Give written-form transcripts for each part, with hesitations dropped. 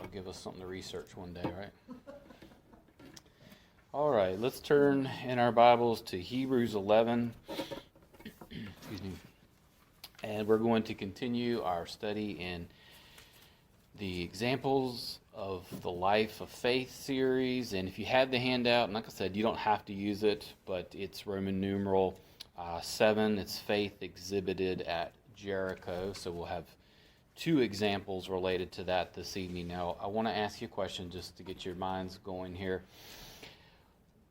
That'll give us something to research one day, right? All right, let's turn in our Bibles to Hebrews 11. Excuse me. And we're going to continue our study in the Examples of the Life of Faith series. And if you have the handout, and like I said, you don't have to use it, but it's Roman numeral 7. It's faith exhibited at Jericho. So we'll have two examples related to that this evening. Now, I want to ask you a question just to get your minds going here.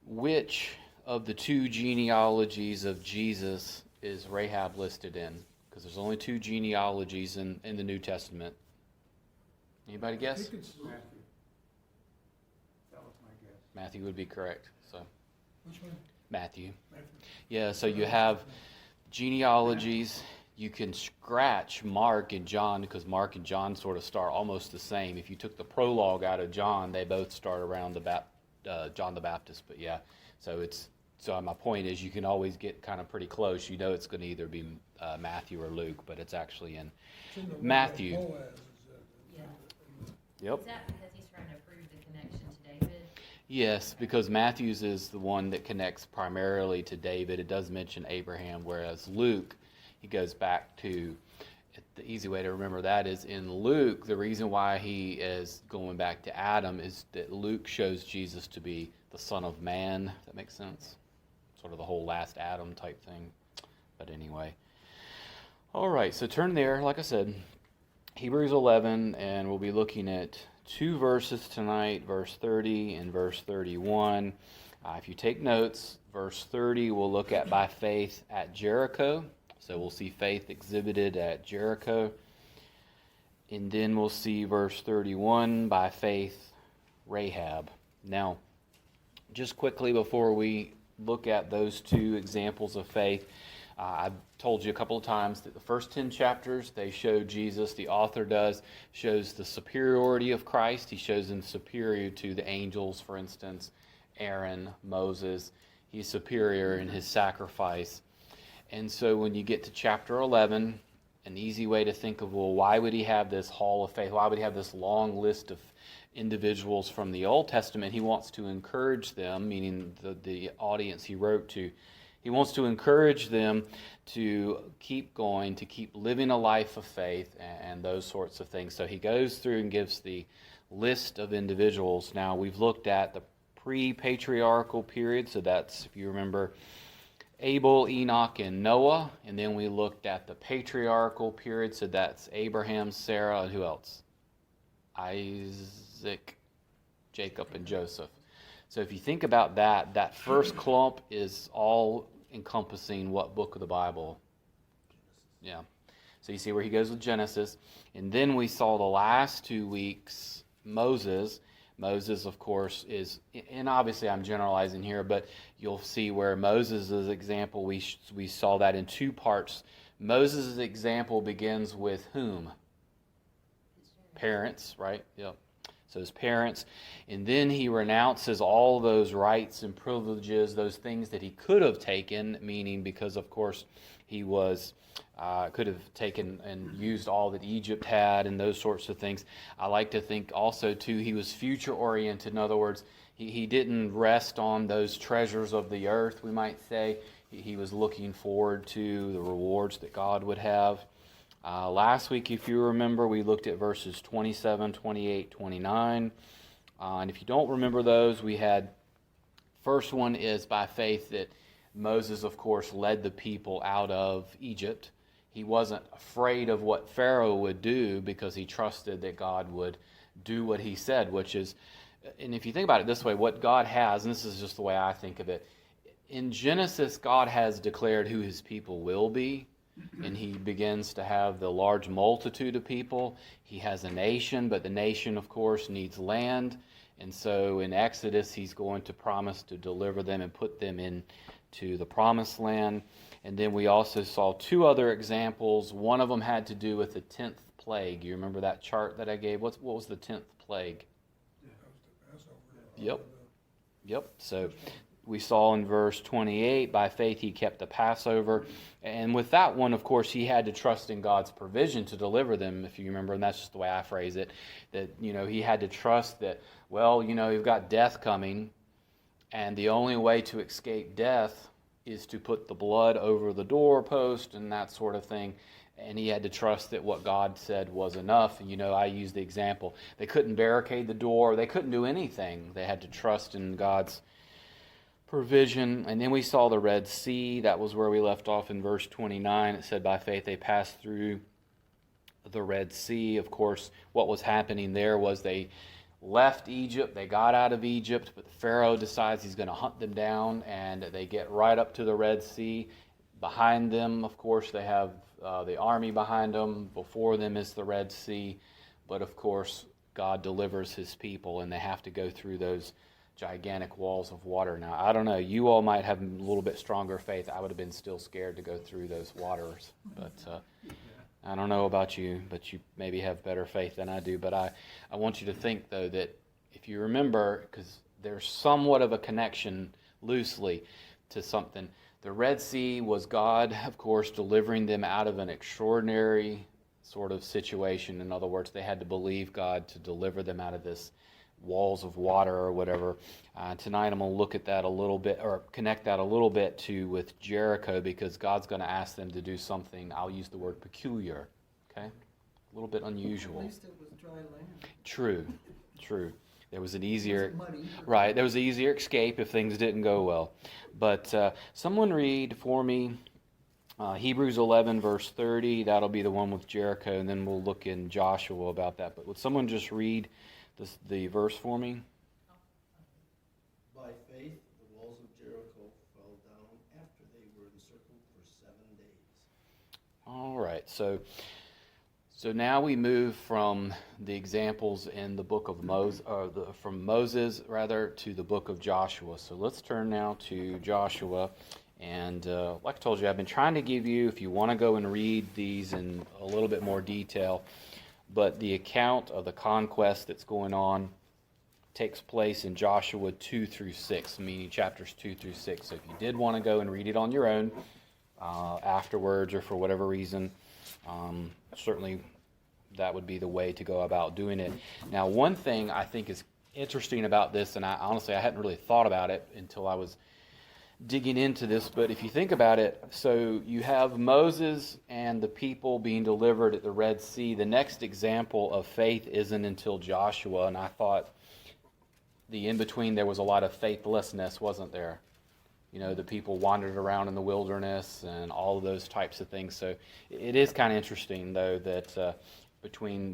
Which of the two genealogies of Jesus is Rahab listed in? Because there's only two genealogies in the New Testament. Anybody guess? I think it's Matthew. That was my guess. Matthew would be correct. So, Which one? Matthew. Yeah, so you have genealogies. You can scratch Mark and John because Mark and John sort of start almost the same. If you took the prologue out of John, they both start around John the Baptist. But yeah, so my point is you can always get kind of pretty close. You know it's going to either be Matthew or Luke, but it's actually in Matthew. Yep. Is that because he's trying to prove the connection to David? Yes, because Matthew's is the one that connects primarily to David. It does mention Abraham, whereas Luke, he goes back to, the easy way to remember that is in Luke, the reason why he is going back to Adam is that Luke shows Jesus to be the Son of Man. If that makes sense? Sort of the whole last Adam type thing. But anyway. All right, so turn there, like I said, Hebrews 11, and we'll be looking at two verses tonight, verse 30 and verse 31. If you take notes, verse 30 we'll look at by faith at Jericho. So we'll see faith exhibited at Jericho. And then we'll see verse 31, by faith, Rahab. Now, just quickly before we look at those two examples of faith, I've told you a couple of times that the first 10 chapters, they show Jesus, the author shows the superiority of Christ. He shows him superior to the angels, for instance, Aaron, Moses. He's superior in his sacrifice. And so when you get to chapter 11, an easy way to think of, well, why would he have this hall of faith? Why would he have this long list of individuals from the Old Testament? He wants to encourage them, meaning the audience he wrote to. He wants to encourage them to keep going, to keep living a life of faith and those sorts of things. So he goes through and gives the list of individuals. Now, we've looked at the pre-patriarchal period, so that's, if you remember, Abel, Enoch, and Noah. And then we looked at the patriarchal period, so that's Abraham, Sarah, and who else? Isaac, Jacob, and Joseph. So if you think about that first clump is all encompassing what book of the Bible? Yeah. So you see where he goes with Genesis. And then we saw the last 2 weeks, Moses. Moses, of course, is, and obviously I'm generalizing here, but you'll see where Moses' example, we saw that in two parts. Moses' example begins with whom? Parents, right? Yep. So his parents, and then he renounces all those rights and privileges, those things that he could have taken, meaning because, of course, he was could have taken and used all that Egypt had and those sorts of things. I like to think also, too, he was future-oriented. In other words, he didn't rest on those treasures of the earth, we might say. He was looking forward to the rewards that God would have. Last week, if you remember, we looked at verses 27, 28, 29. And if you don't remember those, we had, first one is by faith that Moses, of course, led the people out of Egypt. He wasn't afraid of what Pharaoh would do because he trusted that God would do what he said, which is, and if you think about it this way, what God has, and this is just the way I think of it, in Genesis, God has declared who his people will be. And he begins to have the large multitude of people. He has a nation, but the nation, of course, needs land. And so in Exodus, he's going to promise to deliver them and put them into the promised land. And then we also saw two other examples. One of them had to do with the 10th plague. You remember that chart that I gave? What was the 10th plague? Yeah, that was the Passover. Yep. So we saw in verse 28, by faith he kept the Passover. And with that one, of course, he had to trust in God's provision to deliver them, if you remember, and that's just the way I phrase it, that, he had to trust that, well, you've got death coming, and the only way to escape death is to put the blood over the doorpost and that sort of thing. And he had to trust that what God said was enough. And, I use the example. They couldn't barricade the door. They couldn't do anything. They had to trust in God's provision. And then we saw the Red Sea. That was where we left off in verse 29. It said, by faith they passed through the Red Sea. Of course, what was happening there was they left Egypt. They got out of Egypt, but Pharaoh decides he's going to hunt them down, and they get right up to the Red Sea. Behind them, of course, they have the army behind them. Before them is the Red Sea. But, of course, God delivers his people, and they have to go through those gigantic walls of water. Now, I don't know. You all might have a little bit stronger faith. I would have been still scared to go through those waters. But I don't know about you, but you maybe have better faith than I do. But I want you to think, though, that if you remember, because there's somewhat of a connection loosely to something, the Red Sea was God, of course, delivering them out of an extraordinary sort of situation. In other words, they had to believe God to deliver them out of this walls of water or whatever. Tonight I'm going to look at that a little bit, or connect that a little bit with Jericho, because God's going to ask them to do something, I'll use the word peculiar, okay? A little bit unusual. At least it was dry land. True. There was an easier, Muddy. right, there was an easier escape if things didn't go well. But someone read for me Hebrews 11, verse 30. That'll be the one with Jericho, and then we'll look in Joshua about that. But would someone just read the verse for me? By faith, the walls of Jericho fell down after they were encircled for 7 days. All right, so now we move from the examples in the book of Moses, from Moses rather, to the book of Joshua. So let's turn now to Joshua. And like I told you, I've been trying to give you, if you want to go and read these in a little bit more detail, but the account of the conquest that's going on takes place in Joshua 2 through 6, meaning chapters 2 through 6. So if you did want to go and read it on your own afterwards, or for whatever reason, certainly that would be the way to go about doing it. Now, one thing I think is interesting about this, and I hadn't really thought about it until I was digging into this, but if you think about it, so you have Moses and the people being delivered at the Red Sea. The next example of faith isn't until Joshua, and I thought the in-between there was a lot of faithlessness, wasn't there? The people wandered around in the wilderness and all of those types of things. So it is kind of interesting, though, that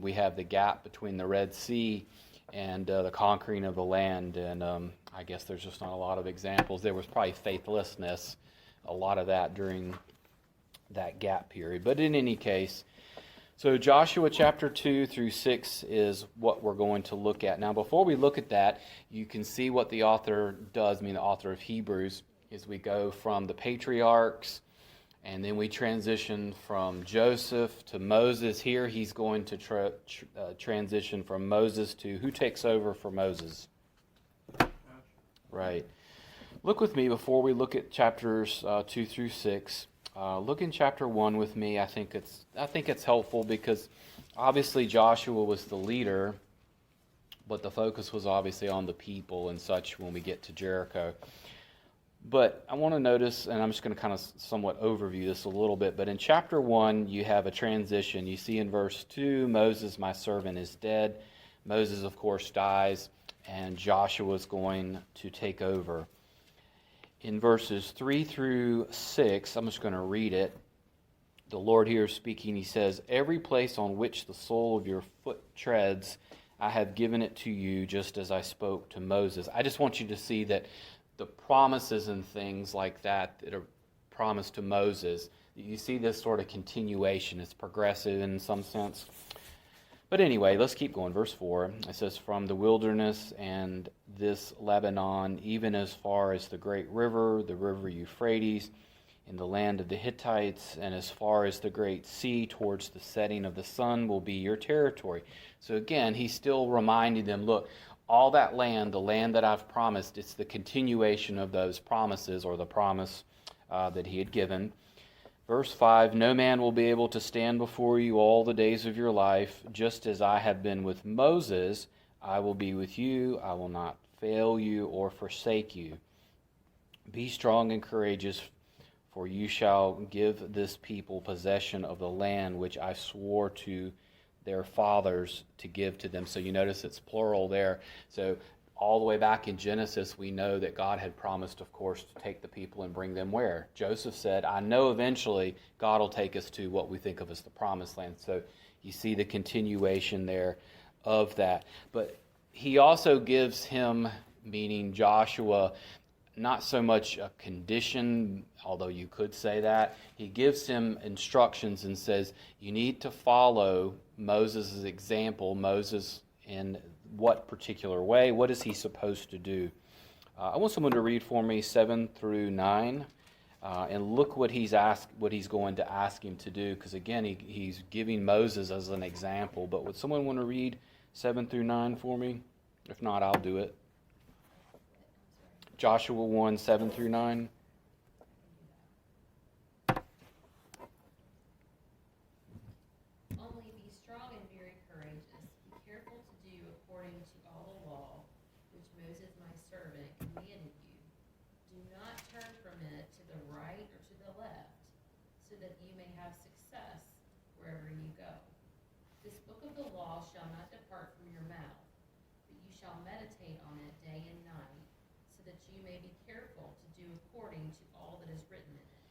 we have the gap between the Red Sea and the conquering of the land, and I guess there's just not a lot of examples. There was probably faithlessness, a lot of that during that gap period. But in any case, so Joshua chapter 2 through 6 is what we're going to look at. Now, before we look at that, you can see what the author does, the author of Hebrews, is we go from the patriarchs, and then we transition from Joseph to Moses. Here he's going to transition from Moses to who takes over for Moses? Right. Look with me before we look at chapters 2 through 6. Look in chapter 1 with me. I think it's helpful because obviously Joshua was the leader, but the focus was obviously on the people and such when we get to Jericho. But I want to notice, and I'm just going to kind of somewhat overview this a little bit, but in chapter 1, you have a transition. You see in verse 2, Moses, my servant, is dead. Moses, of course, dies, and Joshua is going to take over. In verses 3 through 6, I'm just going to read it. The Lord here is speaking. He says, every place on which the sole of your foot treads, I have given it to you, just as I spoke to Moses. I just want you to see that the promises and things like that are promised to Moses, you see this sort of continuation. It's progressive in some sense. But anyway, let's keep going. Verse 4, it says, from the wilderness and this Lebanon, even as far as the great river, the river Euphrates, in the land of the Hittites, and as far as the great sea towards the setting of the sun will be your territory. So again, he's still reminding them, look, all that land, the land that I've promised, it's the continuation of those promises, or the promise that he had given. Verse 5, no man will be able to stand before you all the days of your life. Just as I have been with Moses, I will be with you. I will not fail you or forsake you. Be strong and courageous, for you shall give this people possession of the land which I swore to their fathers to give to them. So you notice it's plural there. So all the way back in Genesis, we know that God had promised, of course, to take the people and bring them where? Joseph said, I know eventually God will take us to what we think of as the promised land. So you see the continuation there of that. But he also gives him, meaning Joshua, not so much a condition, although you could say that. He gives him instructions and says, you need to follow Moses' example. Moses, in what particular way? What is he supposed to do? I want someone to read for me 7 through 9, and look what he's going to ask him to do. Because again, he's giving Moses as an example. But would someone want to read 7 through 9 for me? If not, I'll do it. Joshua 1, 7 through 9. Only be strong and very courageous. Be careful to do according to all the law which Moses my servant commanded you. Do not turn from it to the right or to the left, so that you may have success wherever you go. This book of the law shall not depart from your mouth, but you shall meditate on it day and night, so that you may be careful to do according to all that is written in it.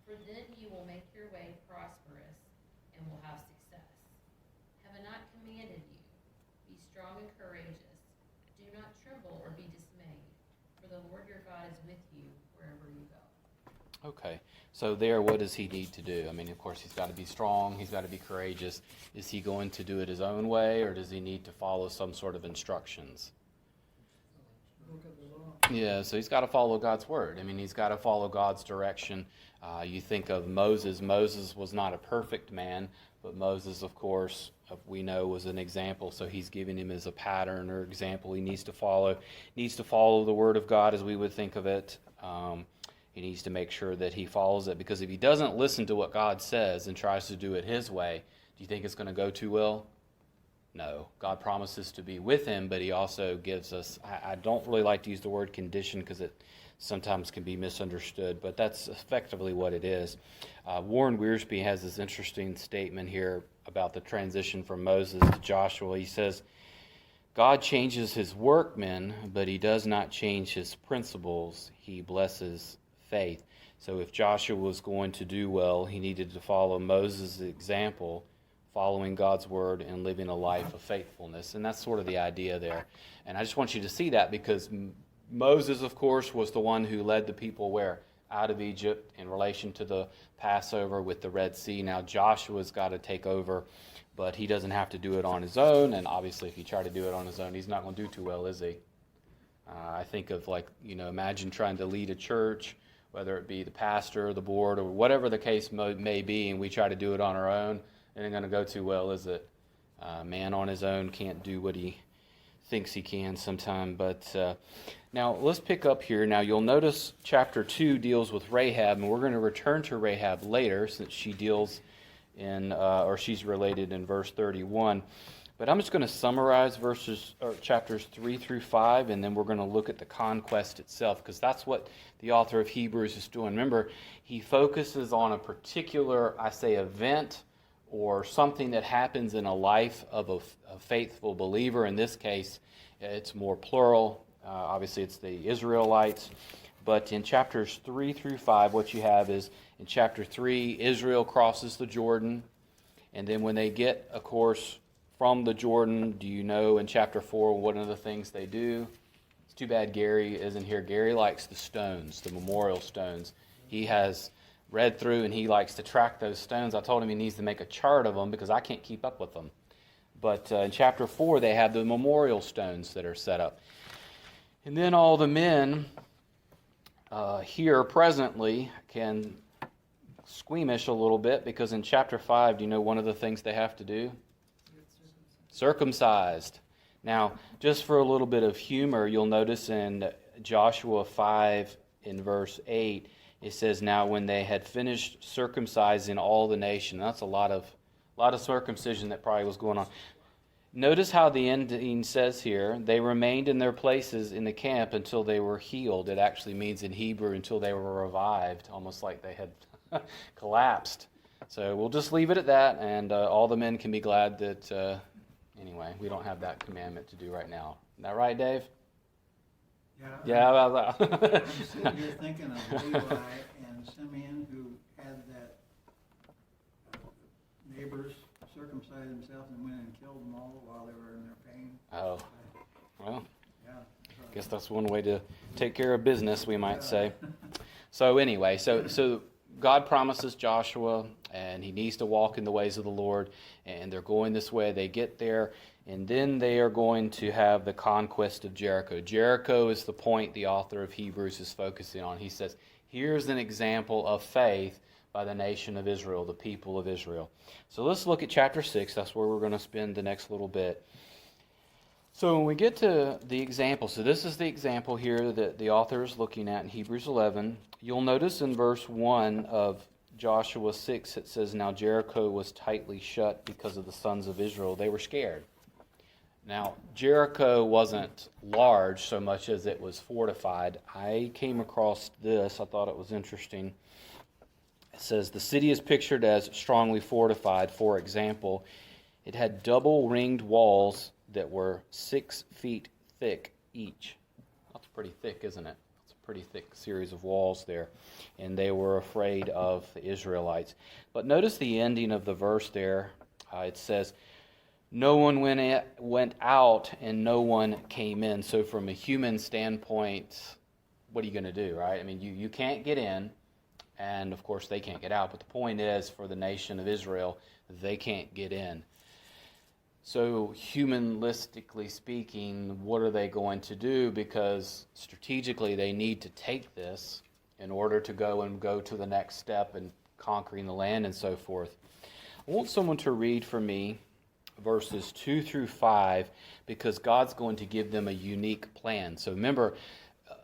For then you will make your way prosperous and will have success. Have I not commanded you? Be strong and courageous. Do not tremble or be dismayed, for the Lord your God is with you wherever you go. Okay, so there, what does he need to do? I mean, of course, he's got to be strong, he's got to be courageous. Is he going to do it his own way, or does he need to follow some sort of instructions? Book of the law. Yeah, so he's got to follow God's word. I mean, he's got to follow God's direction. You think of Moses. Moses was not a perfect man, but Moses, of course, we know was an example. So he's giving him as a pattern or example he needs to follow. He needs to follow the word of God as we would think of it. He needs to make sure that he follows it, because if he doesn't listen to what God says and tries to do it his way, do you think it's going to go too well? No. God promises to be with him, but he also gives us, I don't really like to use the word condition because it sometimes can be misunderstood, but that's effectively what it is. Warren Wiersbe has this interesting statement here about the transition from Moses to Joshua. He says, God changes his workmen, but he does not change his principles. He blesses faith. So if Joshua was going to do well, he needed to follow Moses' example, following God's word and living a life of faithfulness. And that's sort of the idea there. And I just want you to see that, because Moses, of course, was the one who led the people where? Out of Egypt in relation to the Passover with the Red Sea. Now Joshua's got to take over, but he doesn't have to do it on his own. And obviously if he tried to do it on his own, he's not going to do too well, is he? I think of, like, imagine trying to lead a church, whether it be the pastor or the board or whatever the case may be, and we try to do it on our own. It ain't going to go too well, is it? Man on his own can't do what he thinks he can sometime. But now let's pick up here. Now you'll notice chapter 2 deals with Rahab, and we're going to return to Rahab later, since she deals in, or she's related in verse 31. But I'm just going to summarize chapters 3 through 5, and then we're going to look at the conquest itself, because that's what the author of Hebrews is doing. Remember, he focuses on a particular, event or something that happens in a life of a faithful believer. In this case, it's more plural. Obviously, it's the Israelites. But in chapters 3 through 5, what you have is, in chapter 3, Israel crosses the Jordan. And then when they get, of course, from the Jordan, do you know in chapter 4 one of the things they do? It's too bad Gary isn't here. Gary likes the stones, the memorial stones. He has read through and he likes to track those stones. I told him he needs to make a chart of them because I can't keep up with them. But in chapter 4, they have the memorial stones that are set up. And then all the men here presently can squeamish a little bit, because in chapter 5, do you know one of the things they have to do? Circumcised. Now, just for a little bit of humor, you'll notice in Joshua 5 in verse 8, it says, "Now when they had finished circumcising all the nation," that's a lot of circumcision that probably was going on. Notice how the ending says here, "They remained in their places in the camp until they were healed." It actually means in Hebrew until they were revived, almost like they had collapsed. So we'll just leave it at that, and all the men can be glad that, anyway, we don't have that commandment to do right now. Isn't that right, Dave? Yeah, about that. I'm sitting here thinking of Levi and Simeon, who had that neighbors circumcised themselves and went and killed them all while they were in their pain. Oh, well, Yeah. I guess that's one way to take care of business, we might say. So anyway, so God promises Joshua, and he needs to walk in the ways of the Lord, and they're going this way. They get there, and then they are going to have the conquest of Jericho. Jericho is the point the author of Hebrews is focusing on. He says, here's an example of faith by the nation of Israel, the people of Israel. So let's look at chapter 6. That's where we're going to spend the next little bit. So when we get to the example, so this is the example here that the author is looking at in Hebrews 11. You'll notice in verse 1 of Joshua 6, it says, "Now Jericho was tightly shut because of the sons of Israel." They were scared. Now, Jericho wasn't large so much as it was fortified. I came across this. I thought it was interesting. It says, "The city is pictured as strongly fortified. For example, it had double-ringed walls that were 6 feet thick each." That's pretty thick, isn't it? It's a pretty thick series of walls there. And they were afraid of the Israelites. But notice the ending of the verse there. It says, "No one went out and no one came in." So from a human standpoint, what are you going to do, right? I mean, you can't get in, and of course they can't get out. But the point is, for the nation of Israel, they can't get in. So humanistically speaking, what are they going to do? Because strategically they need to take this in order to go to the next step in conquering the land and so forth. I want someone to read for me verses 2 through 5, because God's going to give them a unique plan. So remember,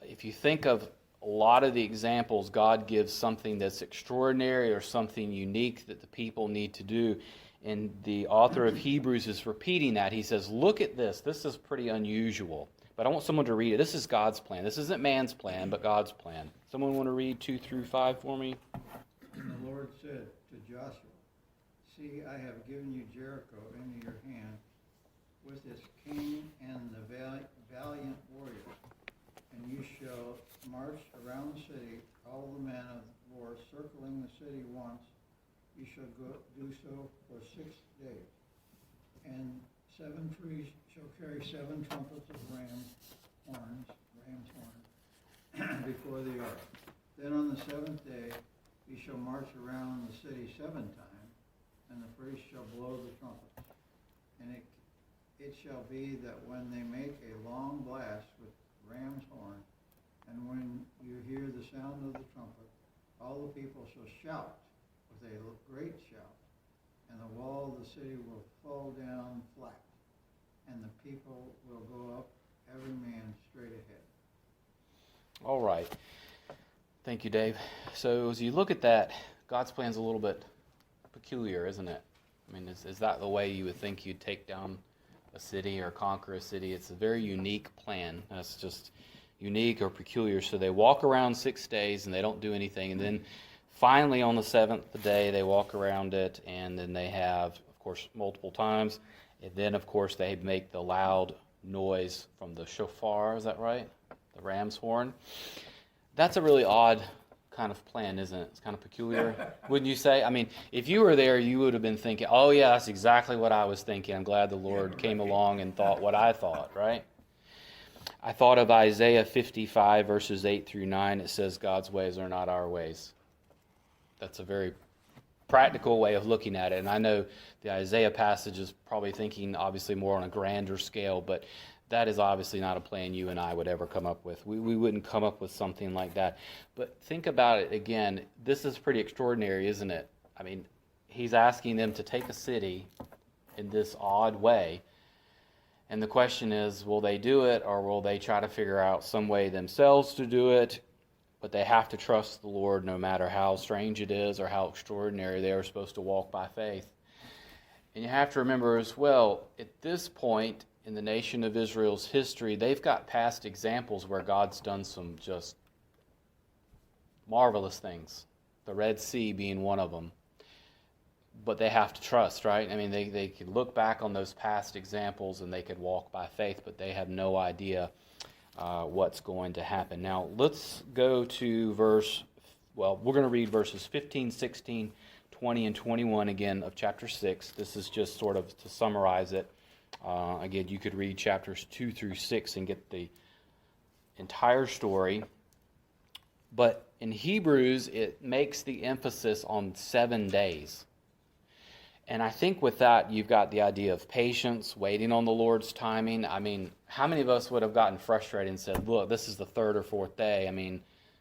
if you think of a lot of the examples, God gives something that's extraordinary or something unique that the people need to do. And the author of Hebrews is repeating that. He says, look at this. This is pretty unusual. But I want someone to read it. This is God's plan. This isn't man's plan, but God's plan. Someone want to read 2 through 5 for me? And the Lord said to Joshua, "See, I have given you Jericho into your hand with its king and the valiant warriors. And you shall march around the city, all the men of war circling the city once. You shall do so for 6 days. And 7 trees shall carry 7 trumpets of ram's horns, before the ark. Then on the 7th day you shall march around the city 7 times, and the priest shall blow the trumpets. And it shall be that when they make a long blast with ram's horn, and when you hear the sound of the trumpet, all the people shall shout with a great shout, and the wall of the city will fall down flat, and the people will go up, every man straight ahead." All right. Thank you, Dave. So as you look at that, God's plan's a little bit peculiar, isn't it? I mean, is that the way you would think you'd take down a city or conquer a city? It's a very unique plan. That's just unique or peculiar. So they walk around 6 days and they don't do anything. And then finally on the 7th day, they walk around it, and then they have, of course, multiple times. And then, of course, they make the loud noise from the shofar. Is that right? The ram's horn. That's a really odd kind of plan, isn't it? It's kind of peculiar, wouldn't you say? I mean, if you were there, you would have been thinking, oh, yeah, that's exactly what I was thinking. I'm glad the Lord came along and thought what I thought, right? I thought of Isaiah 55, verses 8 through 9. It says, God's ways are not our ways. That's a very practical way of looking at it. And I know the Isaiah passage is probably thinking, obviously, more on a grander scale, but that is obviously not a plan you and I would ever come up with. We wouldn't come up with something like that. But think about it again. This is pretty extraordinary, isn't it? I mean, he's asking them to take a city in this odd way. And the question is, will they do it, or will they try to figure out some way themselves to do it? But they have to trust the Lord no matter how strange it is or how extraordinary. They are supposed to walk by faith. And you have to remember as well, at this point in the nation of Israel's history, they've got past examples where God's done some just marvelous things. The Red Sea being one of them. But they have to trust, right? I mean, they could look back on those past examples and they could walk by faith, but they have no idea what's going to happen. Now, let's go to we're going to read verses 15, 16, 20, and 21 again of chapter 6. This is just sort of to summarize it. Again, you could read chapters 2 through 6 and get the entire story. But in Hebrews, it makes the emphasis on 7 days. And I think with that, you've got the idea of patience, waiting on the Lord's timing. I mean, how many of us would have gotten frustrated and said, look, this is the 3rd or 4th day. I mean,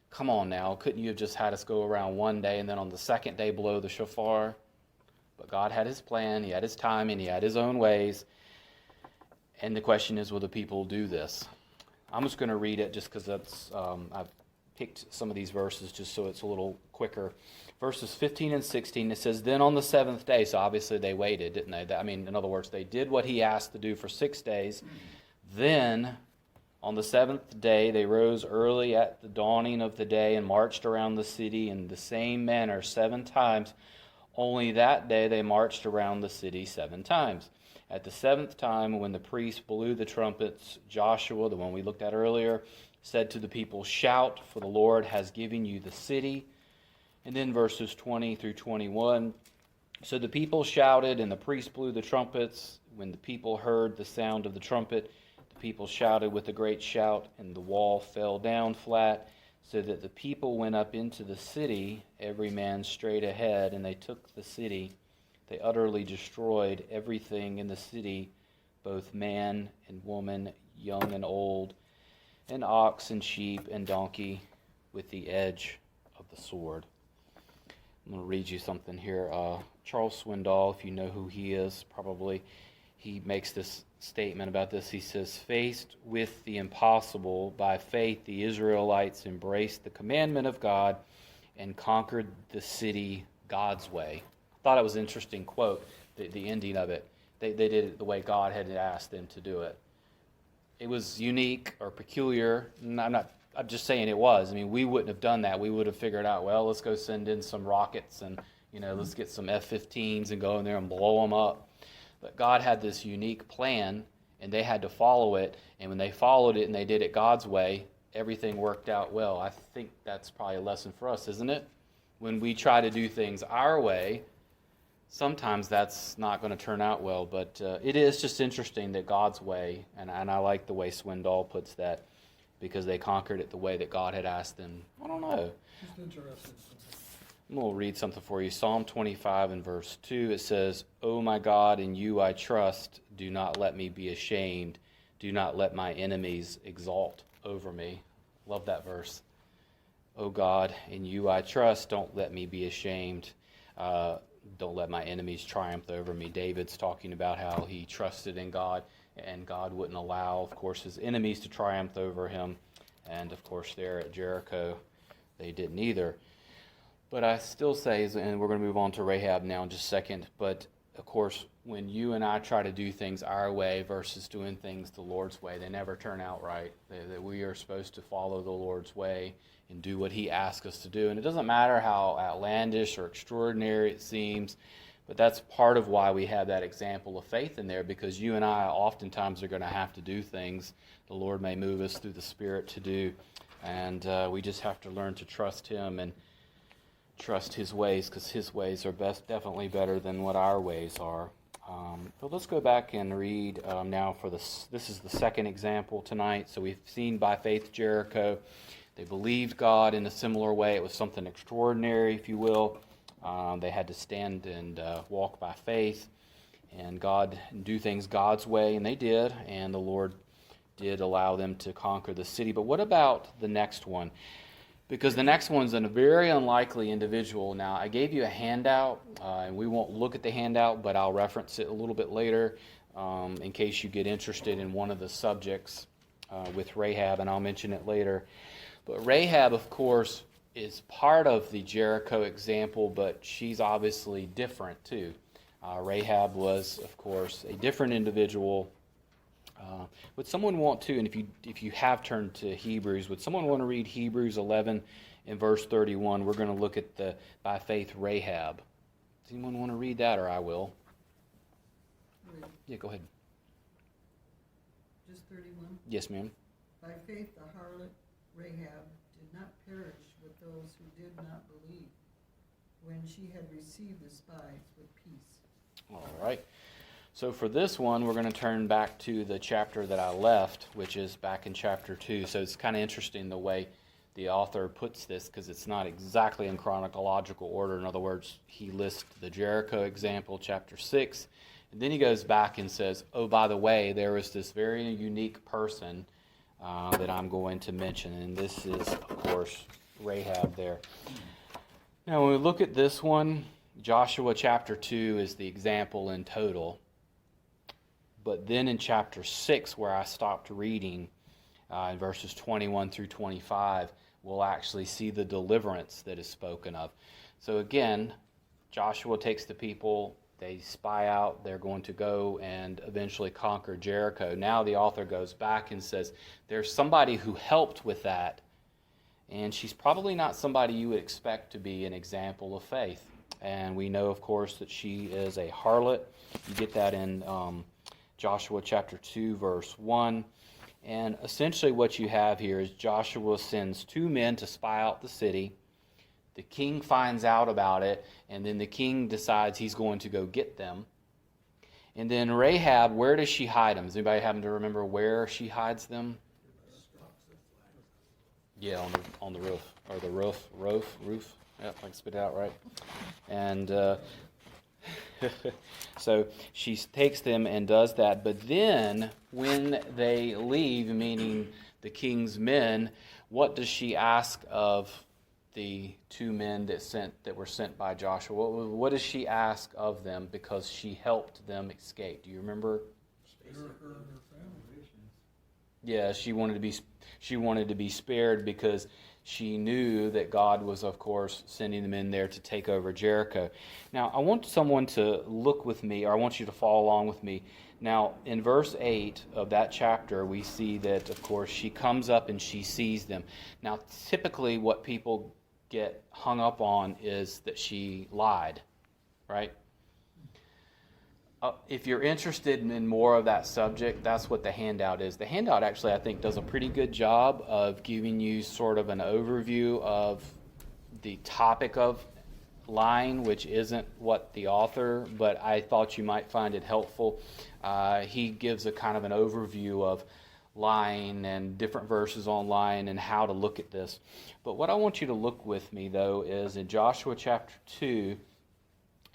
come on now. Couldn't you have just had us go around one day and then on the 2nd day blow the shofar? But God had his plan. He had his timing. He had his own ways. And the question is, will the people do this? I'm just going to read it just because that's I've picked some of these verses just so it's a little quicker. Verses 15 and 16, it says, then on the 7th day, so obviously they waited, didn't they? I mean, in other words, they did what he asked to do for 6 days. Then, on the 7th day, they rose early at the dawning of the day and marched around the city in the same manner 7 times. Only that day they marched around the city 7 times. At the 7th time, when the priest blew the trumpets, Joshua, the one we looked at earlier, said to the people, shout, for the Lord has given you the city. And then verses 20 through 21. So the people shouted, and the priest blew the trumpets. When the people heard the sound of the trumpet, the people shouted with a great shout, and the wall fell down flat, so that the people went up into the city, every man straight ahead, and they took the city. They utterly destroyed everything in the city, both man and woman, young and old, and ox and sheep and donkey, with the edge of the sword. I'm going to read you something here. Charles Swindoll, if you know who he is, probably, he makes this statement about this. He says, faced with the impossible, by faith the Israelites embraced the commandment of God and conquered the city God's way. I thought it was an interesting quote, the ending of it. They did it the way God had asked them to do it. It was unique or peculiar. I'm just saying it was. I mean, we wouldn't have done that. We would have figured out, well, let's go send in some rockets and, let's get some F-15s and go in there and blow them up. But God had this unique plan, and they had to follow it. And when they followed it and they did it God's way, everything worked out well. I think that's probably a lesson for us, isn't it? When we try to do things our way, sometimes that's not going to turn out well. But it is just interesting that God's way, and I like the way Swindoll puts that, because they conquered it the way that God had asked them. I don't know. Just interesting. I'm going to read something for you. Psalm 25 and verse 2, it says, O my God, in you I trust. Do not let me be ashamed. Do not let my enemies exalt over me. Love that verse. O God, in you I trust. Don't let me be ashamed. Don't let my enemies triumph over me. David's talking about how he trusted in God, and God wouldn't allow, of course, his enemies to triumph over him. And, of course, there at Jericho, they didn't either. But I still say, and we're going to move on to Rahab now in just a second, but, of course, when you and I try to do things our way versus doing things the Lord's way, they never turn out right. That we are supposed to follow the Lord's way and do what he asks us to do. And it doesn't matter how outlandish or extraordinary it seems, but that's part of why we have that example of faith in there, because you and I oftentimes are going to have to do things the Lord may move us through the Spirit to do. And we just have to learn to trust him and trust his ways, because his ways are definitely better than what our ways are. But let's go back and read now for this. This is the second example tonight. So we've seen by faith Jericho. They believed God in a similar way. It was something extraordinary, if you will. They had to stand and walk by faith and do things God's way, and they did, and the Lord did allow them to conquer the city. But what about the next one? Because the next one's a very unlikely individual. Now, I gave you a handout, and we won't look at the handout, but I'll reference it a little bit later. in case you get interested in one of the subjects with Rahab, and I'll mention it later. But Rahab, of course, is part of the Jericho example, but she's obviously different too. Rahab was, of course, a different individual. Would someone want to, and if you have turned to Hebrews, would someone want to read Hebrews 11 and verse 31? We're going to look at the by faith Rahab. Does anyone want to read that, or I will? Yeah, go ahead. Just 31. Yes, ma'am. By faith the harlot Rahab did not perish with those who did not believe, when she had received the spies with peace. All right. So for this one, we're going to turn back to the chapter that I left, which is back in chapter 2. So it's kind of interesting the way the author puts this, because it's not exactly in chronological order. In other words, he lists the Jericho example, chapter 6, and then he goes back and says, oh, by the way, there was this very unique person that I'm going to mention, and this is, of course, Rahab there. Now, when we look at this one, Joshua chapter 2 is the example in total. But then in chapter 6, where I stopped reading, in verses 21 through 25, we'll actually see the deliverance that is spoken of. So again, Joshua takes the people, they spy out, they're going to go and eventually conquer Jericho. Now the author goes back and says, there's somebody who helped with that, and she's probably not somebody you would expect to be an example of faith. And we know, of course, that she is a harlot. You get that in Joshua chapter 2, verse 1. And essentially what you have here is Joshua sends 2 men to spy out the city. The king finds out about it, and then the king decides he's going to go get them. And then Rahab, where does she hide them? Does anybody happen to remember where she hides them? Yeah, on the roof. Or the roof. Yep, I can spit it out right. And so she takes them and does that. But then when they leave, meaning the king's men, what does she ask of the 2 men that were sent by Joshua? What does she ask of them because she helped them escape? Do you remember? Yeah, she wanted to be spared because she knew that God was, of course, sending them in there to take over Jericho. Now, I want someone to look with me, or I want you to follow along with me. Now, in verse 8 of that chapter, we see that, of course, she comes up and she sees them. Now, typically what people get hung up on is that she lied, right? If you're interested in more of that subject, that's what the handout is. The handout actually, I think, does a pretty good job of giving you sort of an overview of the topic of lying, which isn't what the author, but I thought you might find it helpful. He gives a kind of an overview of lying and different verses on lying and how to look at this. But what I want you to look with me, though, is in Joshua chapter 2,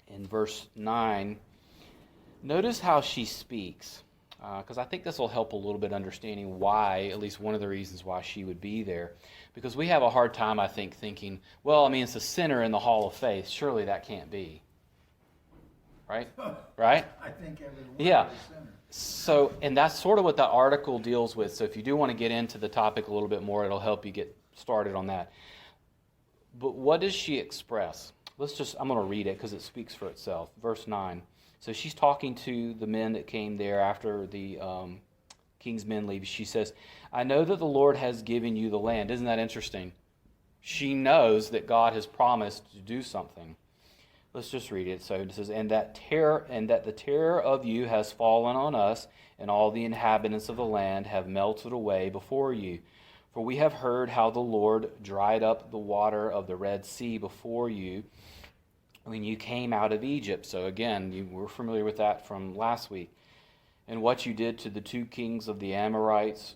in verse 9, notice how she speaks, because I think this will help a little bit understanding why, at least one of the reasons why she would be there. Because we have a hard time, I think, thinking, well, I mean, it's a sinner in the hall of faith. Surely that can't be. Right? Right? I think everyone Yeah. is a sinner. So, and that's sort of what the article deals with. So if you do want to get into the topic a little bit more, it'll help you get started on that. But what does she express? I'm going to read it because it speaks for itself. Verse 9. So she's talking to the men that came there after the king's men leave. She says, I know that the Lord has given you the land. Isn't that interesting? She knows that God has promised to do something. Let's just read it. So it says, and that the terror of you has fallen on us, and all the inhabitants of the land have melted away before you. For we have heard how the Lord dried up the water of the Red Sea before you when you came out of Egypt. So again, we're familiar with that from last week. And what you did to the 2 kings of the Amorites,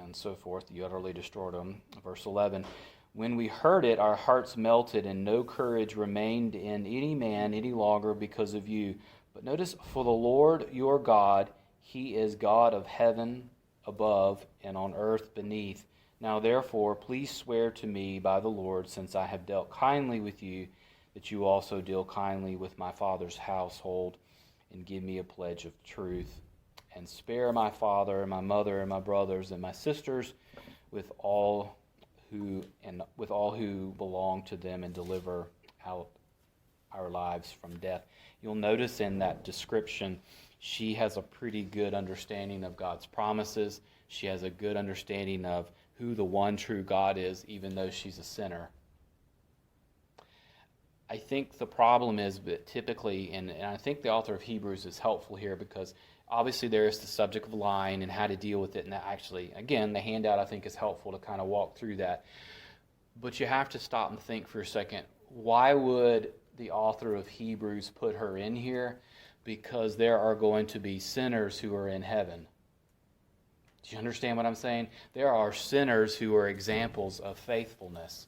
and so forth, you utterly destroyed them. Verse 11, when we heard it, our hearts melted, and no courage remained in any man any longer because of you. But notice, for the Lord your God, he is God of heaven above and on earth beneath. Now therefore, please swear to me by the Lord, since I have dealt kindly with you, that you also deal kindly with my father's household. and give me a pledge of truth. And spare my father and my mother and my brothers and my sisters with all who belong to them, and deliver out our lives from death. You'll notice in that description, she has a pretty good understanding of God's promises. She has a good understanding of who the one true God is, even though she's a sinner. I think the problem is that typically, and I think the author of Hebrews is helpful here, because obviously there is the subject of lying and how to deal with it, and that actually, again, the handout I think is helpful to kind of walk through that. But you have to stop and think for a second, why would the author of Hebrews put her in here? Because there are going to be sinners who are in heaven. Do you understand what I'm saying? There are sinners who are examples of faithfulness.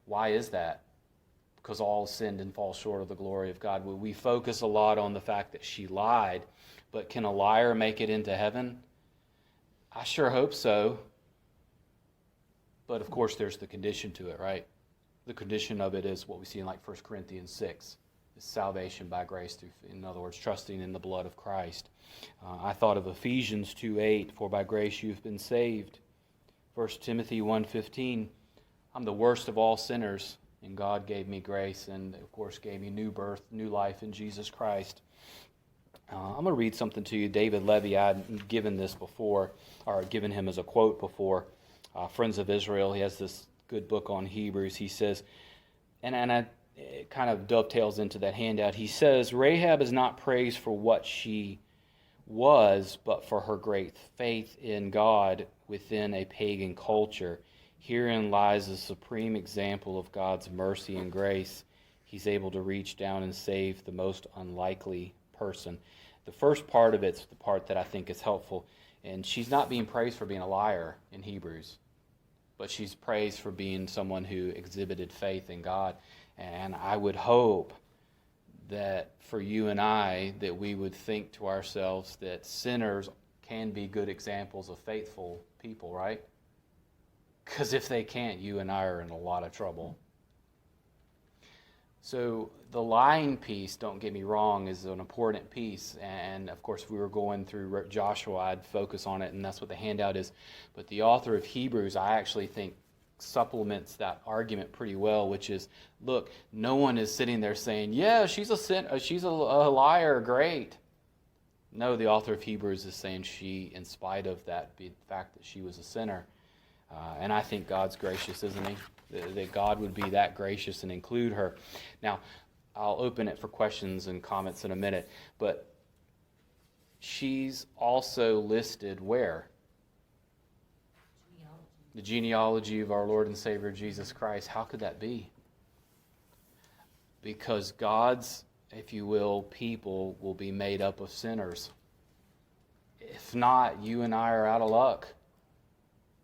Why is that? Because all sinned and fall short of the glory of God. We focus a lot on the fact that she lied, but can a liar make it into heaven? I sure hope so. But of course there's the condition to it, right? The condition of it is what we see in like 1 Corinthians 6. Is salvation by grace through, in other words, trusting in the blood of Christ. I thought of Ephesians 2:8, for by grace you've been saved. 1 Timothy 1:15, I'm the worst of all sinners, and God gave me grace and, of course, gave me new birth, new life in Jesus Christ. I'm going to read something to you. David Levy, I'd given this before, or given him as a quote before. Friends of Israel, he has this good book on Hebrews. He says, it kind of dovetails into that handout. He says, Rahab is not praised for what she was, but for her great faith in God within a pagan culture. Herein lies a supreme example of God's mercy and grace. He's able to reach down and save the most unlikely person. The first part of it's the part that I think is helpful. And she's not being praised for being a liar in Hebrews, but she's praised for being someone who exhibited faith in God. And I would hope that for you and I, that we would think to ourselves that sinners can be good examples of faithful people, right? Because if they can't, you and I are in a lot of trouble. So the lying piece, don't get me wrong, is an important piece. And of course, if we were going through Joshua, I'd focus on it, and that's what the handout is. But the author of Hebrews, I actually think, supplements that argument pretty well, which is, look, no one is sitting there saying, yeah, she's a liar, great. No, the author of Hebrews is saying she, in spite of that, the fact that she was a sinner. And I think God's gracious, isn't he? That God would be that gracious and include her. Now, I'll open it for questions and comments in a minute, but she's also listed where? The genealogy of our Lord and Savior Jesus Christ. How could that be? Because God's, if you will, people will be made up of sinners. If not, you and I are out of luck.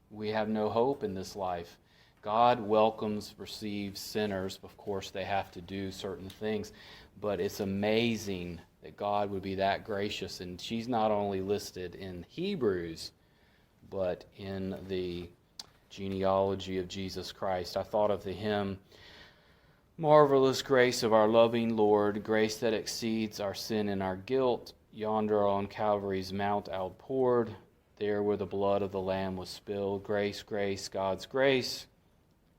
We have no hope in this life. God welcomes, receives sinners. Of course, they have to do certain things. But it's amazing that God would be that gracious. And she's not only listed in Hebrews, but in the genealogy of Jesus Christ. I thought of the hymn, marvelous grace of our loving Lord, grace that exceeds our sin and our guilt, yonder on Calvary's mount outpoured, there where the blood of the Lamb was spilled. Grace, grace, God's grace,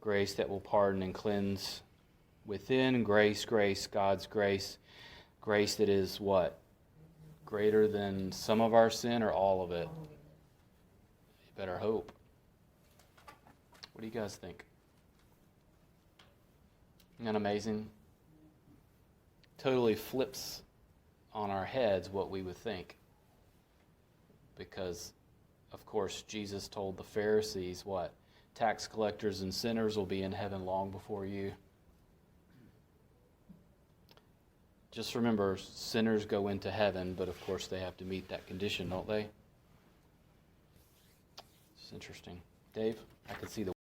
grace that will pardon and cleanse within. Grace, grace, God's grace, grace that is what? Greater than some of our sin or all of it? You better hope. What do you guys think? Isn't that amazing? Totally flips on our heads what we would think. Because, of course, Jesus told the Pharisees what? Tax collectors and sinners will be in heaven long before you. Just remember, sinners go into heaven, but of course they have to meet that condition, don't they? It's interesting. Dave, I can see the